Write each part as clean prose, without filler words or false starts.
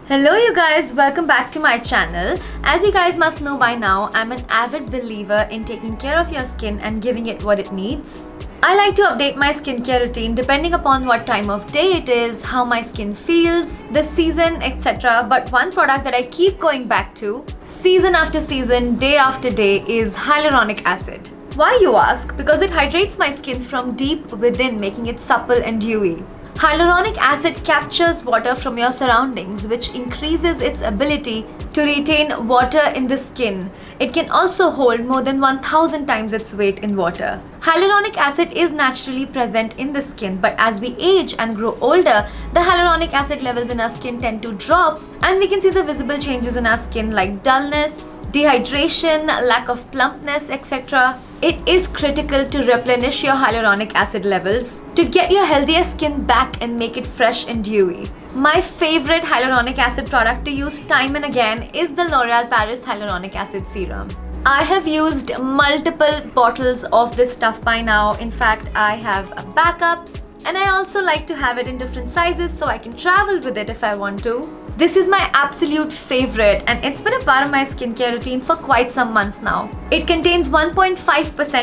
Hello you guys, welcome back to my channel. As you guys must know by now, I'm an avid believer in taking care of your skin and giving it what it needs. I like to update my skincare routine depending upon what time of day it is, how my skin feels, the season, etc. But one product that I keep going back to, season after season, day after day, is hyaluronic acid. Why you ask? Because it hydrates my skin from deep within, making it supple and dewy. Hyaluronic acid captures water from your surroundings, which increases its ability to retain water in the skin. It can also hold more than 1000 times its weight in water. Hyaluronic acid is naturally present in the skin, but as we age and grow older, the hyaluronic acid levels in our skin tend to drop, and we can see the visible changes in our skin like dullness, dehydration, lack of plumpness, etc. It is critical to replenish your hyaluronic acid levels to get your healthier skin back and make it fresh and dewy. My favorite hyaluronic acid product to use time and again is the L'Oreal Paris Hyaluronic Acid Serum. I have used multiple bottles of this stuff by now. In fact, I have backups, and I also like to have it in different sizes so I can travel with it if I want to. This is my absolute favorite, and it's been a part of my skincare routine for quite some months now. It contains 1.5%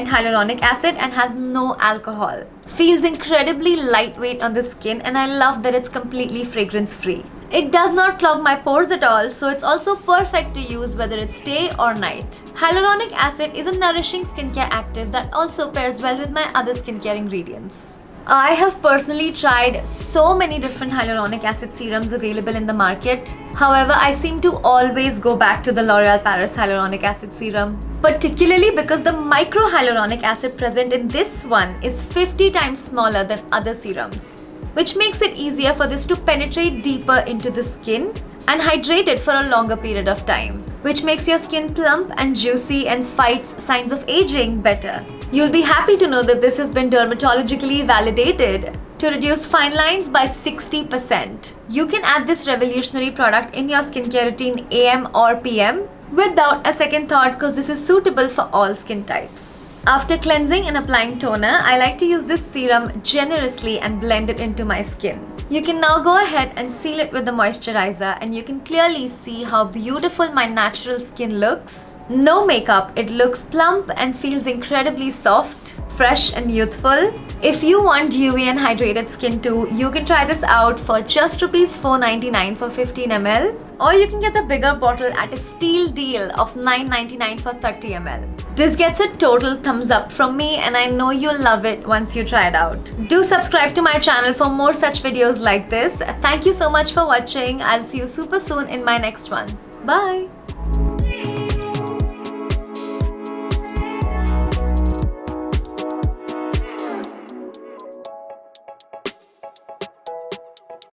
hyaluronic acid and has no alcohol. Feels incredibly lightweight on the skin, and I love that it's completely fragrance free. It does not clog my pores at all, so it's also perfect to use whether it's day or night. Hyaluronic acid is a nourishing skincare active that also pairs well with my other skincare ingredients. I have personally tried so many different hyaluronic acid serums available in the market. However, I seem to always go back to the L'Oreal Paris Hyaluronic Acid Serum. Particularly because the microhyaluronic acid present in this one is 50 times smaller than other serums, which makes it easier for this to penetrate deeper into the skin and hydrate it for a longer period of time, which makes your skin plump and juicy and fights signs of aging better. You'll be happy to know that this has been dermatologically validated to reduce fine lines by 60%. You can add this revolutionary product in your skincare routine AM or PM without a second thought, because this is suitable for all skin types. After cleansing and applying toner, I like to use this serum generously and blend it into my skin. You can now go ahead and seal it with the moisturizer, and you can clearly see how beautiful my natural skin looks. No makeup, it looks plump and feels incredibly soft, fresh and youthful. If you want dewy and hydrated skin too, you can try this out for just Rs 4.99 for 15 ml, or you can get the bigger bottle at a steal deal of $9.99 for 30 ml. This gets a total thumbs up from me, and I know you'll love it once you try it out. Do subscribe to my channel for more such videos like this. Thank you so much for watching. I'll see you super soon in my next one. Bye!